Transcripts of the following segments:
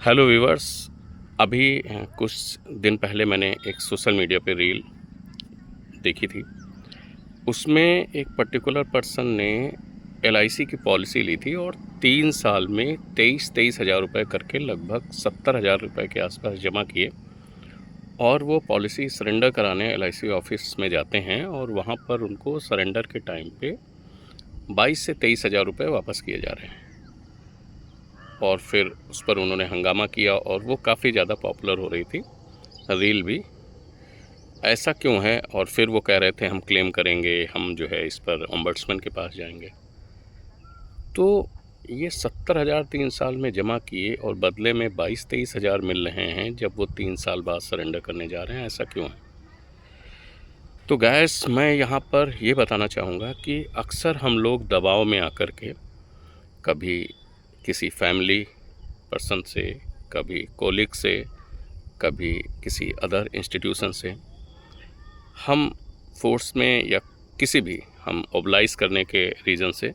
Hello viewers. अभी कुछ दिन पहले मैंने एक सोशल मीडिया पे रील देखी थी। उसमें एक पर्टिकुलर पर्सन ने एलआईसी की पॉलिसी ली थी और 3 साल में 23 हज़ार रुपये करके लगभग 70 हज़ार रुपये के आसपास जमा किए। और वो पॉलिसी सरेंडर कराने एलआईसी ऑफिस में जाते हैं और वहाँ पर उनको सरेंडर के टाइम पे 22 से 23 हज़ार रुपये वापस किए जा रहे हैं। और फिर उस पर उन्होंने हंगामा किया और वो काफ़ी ज़्यादा पॉपुलर हो रही थी रील भी। ऐसा क्यों है? और फिर वो कह रहे थे हम क्लेम करेंगे, हम जो है इस पर ओम्बड्समैन के पास जाएंगे। तो ये 70 हज़ार 3 साल में जमा किए और बदले में 22-23 हज़ार मिल रहे हैं जब वो 3 साल बाद सरेंडर करने जा रहे हैं। ऐसा क्यों है? तो गैस, मैं यहाँ पर ये बताना चाहूँगा कि अक्सर हम लोग दबाव में आकर के कभी किसी फैमिली पर्सन से, कभी कोलिग से, कभी किसी अदर इंस्टीट्यूशन से हम फोर्स में या किसी भी हम ओबलाइज करने के रीज़न से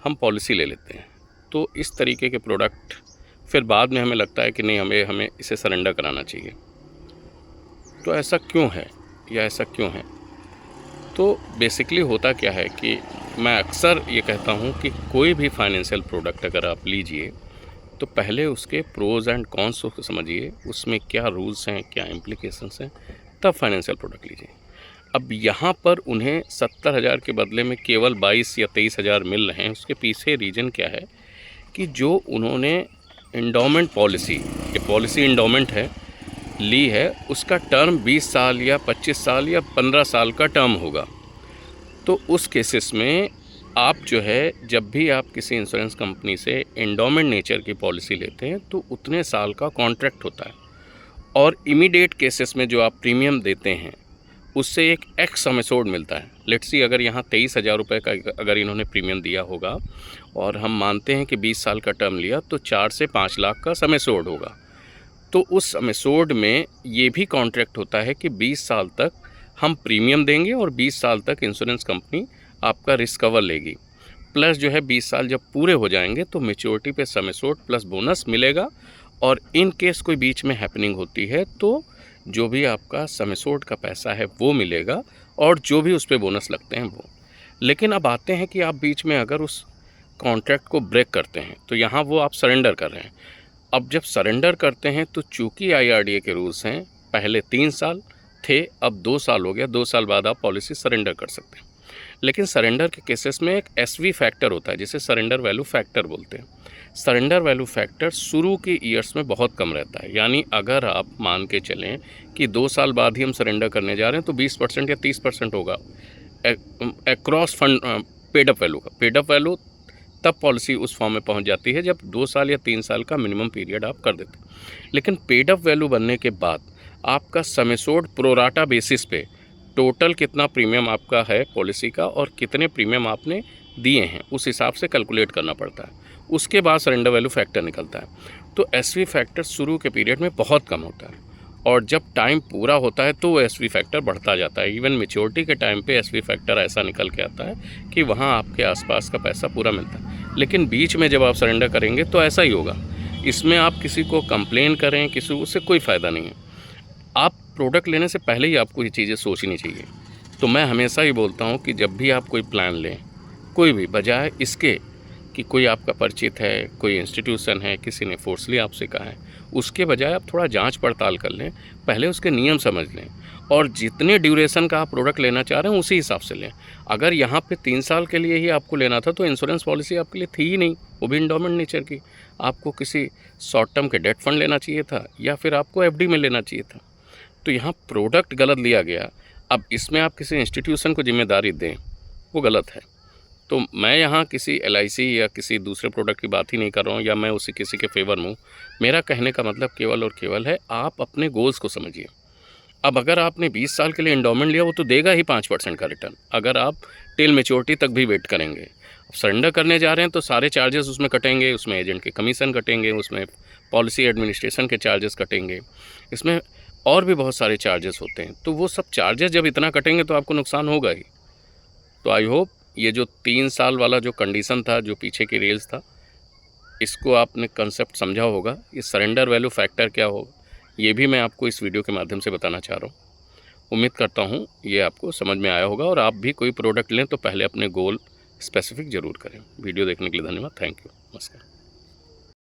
हम पॉलिसी ले लेते हैं। तो इस तरीके के प्रोडक्ट फिर बाद में हमें लगता है कि नहीं, हमें हमें इसे सरेंडर कराना चाहिए। तो ऐसा क्यों है या ऐसा क्यों है? तो बेसिकली होता क्या है कि मैं अक्सर ये कहता हूँ कि कोई भी फाइनेंशियल प्रोडक्ट अगर आप लीजिए तो पहले उसके प्रोज़ एंड कॉन्स को समझिए, उसमें क्या रूल्स हैं, क्या इम्प्लीकेशंस हैं, तब फाइनेंशियल प्रोडक्ट लीजिए। अब यहाँ पर उन्हें 70 हज़ार के बदले में केवल 22 या 23 हज़ार मिल रहे हैं। उसके पीछे रीज़न क्या है कि जो उन्होंने इंडोमेंट पॉलिसी, ये पॉलिसी इंडोमेंट है, ली है, उसका टर्म 20 साल या 25 साल या 15 साल का टर्म होगा। तो उस केसेस में आप जो है, जब भी आप किसी इंश्योरेंस कंपनी से इंडोमेंट नेचर की पॉलिसी लेते हैं तो उतने साल का कॉन्ट्रैक्ट होता है। और इमीडिएट केसेस में जो आप प्रीमियम देते हैं उससे एक एक्स सम एश्योर्ड मिलता है। लेट्स सी, अगर यहाँ 23 हज़ार रुपये का अगर इन्होंने प्रीमियम दिया होगा और हम मानते हैं कि 20 साल का टर्म लिया, तो 4 से 5 लाख का सम एश्योर्ड होगा। तो उस सम एश्योर्ड में ये भी कॉन्ट्रैक्ट होता है कि 20 साल तक हम प्रीमियम देंगे और 20 साल तक इंश्योरेंस कंपनी आपका रिस्क कवर लेगी। प्लस जो है 20 साल जब पूरे हो जाएंगे तो मैच्योरिटी पे सम एश्योर्ड प्लस बोनस मिलेगा। और इन केस कोई बीच में हैपनिंग होती है तो जो भी आपका सम एश्योर्ड का पैसा है वो मिलेगा और जो भी उस पर बोनस लगते हैं वो। लेकिन अब आते हैं कि आप बीच में अगर उस कॉन्ट्रैक्ट को ब्रेक करते हैं तो यहाँ वो आप सरेंडर कर रहे हैं। अब जब सरेंडर करते हैं तो चूँकि आईआरडीए के रूल्स हैं, पहले 3 साल थे, अब 2 साल हो गया, 2 साल बाद आप पॉलिसी सरेंडर कर सकते हैं। लेकिन सरेंडर के केसेस में एक एसवी फैक्टर होता है जिसे सरेंडर वैल्यू फैक्टर बोलते हैं। सरेंडर वैल्यू फैक्टर शुरू के ईयर्स में बहुत कम रहता है। यानी अगर आप मान के चलें कि 2 साल बाद ही हम सरेंडर करने जा रहे हैं तो 20% या 30% होगा अक्रॉस फंड पेडअप वैल्यू का। पेडअप वैल्यू तब पॉलिसी उस फॉर्म में पहुंच जाती है जब 2 साल या 3 साल का मिनिमम पीरियड आप कर देते हैं। लेकिन पेडअप वैल्यू बनने के बाद आपका सम एश्योर्ड प्रोराटा बेसिस पे टोटल कितना प्रीमियम आपका है पॉलिसी का और कितने प्रीमियम आपने दिए हैं उस हिसाब से कैलकुलेट करना पड़ता है। उसके बाद सरेंडर वैल्यू फैक्टर निकलता है। तो एसवी फैक्टर शुरू के पीरियड में बहुत कम होता है और जब टाइम पूरा होता है तो वो एसवी फैक्टर बढ़ता जाता है। इवन मेच्योरिटी के टाइम पे एसवी फैक्टर ऐसा निकल के आता है कि वहाँ आपके आसपास का पैसा पूरा मिलता है। लेकिन बीच में जब आप सरेंडर करेंगे तो ऐसा ही होगा। इसमें आप किसी को कंप्लेन करें, किसी उससे कोई फ़ायदा नहीं है। आप प्रोडक्ट लेने से पहले ही आपको ये चीज़ें सोचनी चाहिए। तो मैं हमेशा ही बोलता हूँ कि जब भी आप कोई प्लान लें, कोई भी, बजाय इसके कि कोई आपका परिचित है, कोई इंस्टीट्यूशन है, किसी ने फोर्सली आपसे कहा है, उसके बजाय आप थोड़ा जांच पड़ताल कर लें, पहले उसके नियम समझ लें और जितने ड्यूरेशन का आप प्रोडक्ट लेना चाह रहे हैं उसी हिसाब से लें। अगर यहाँ पे 3 साल के लिए ही आपको लेना था तो इंश्योरेंस पॉलिसी आपके लिए थी ही नहीं, वो भी इंडोमेंट नेचर की। आपको किसी शॉर्ट टर्म के डेट फंड लेना चाहिए था या फिर आपको एफडी में लेना चाहिए था। तो यहाँ प्रोडक्ट गलत लिया गया। अब इसमें आप किसी इंस्टीट्यूशन को जिम्मेदारी दें, वो गलत है। तो मैं यहाँ किसी एलआईसी या किसी दूसरे प्रोडक्ट की बात ही नहीं कर रहा हूँ या मैं उसी किसी के फेवर में हूँ। मेरा कहने का मतलब केवल और केवल है, आप अपने गोल्स को समझिए। अब अगर आपने 20 साल के लिए इंडोमेंट लिया, वो तो देगा ही 5% का रिटर्न अगर आप टिल मैच्योरिटी तक भी वेट करेंगे। सरेंडर करने जा रहे हैं तो सारे चार्जेस उसमें कटेंगे, उसमें एजेंट के कमीशन कटेंगे, उसमें पॉलिसी एडमिनिस्ट्रेशन के चार्जेस कटेंगे, इसमें और भी बहुत सारे चार्जेस होते हैं। तो वो सब चार्जेस जब इतना कटेंगे तो आपको नुकसान होगा ही। तो आई होप ये जो 3 साल वाला जो कंडीशन था, जो पीछे की रील्स था, इसको आपने कंसेप्ट समझा होगा। ये सरेंडर वैल्यू फैक्टर क्या हो, ये भी मैं आपको इस वीडियो के माध्यम से बताना चाह रहा हूँ। उम्मीद करता हूँ ये आपको समझ में आया होगा, और आप भी कोई प्रोडक्ट लें तो पहले अपने गोल स्पेसिफिक ज़रूर करें। वीडियो देखने के लिए धन्यवाद। Thank you. नमस्कार।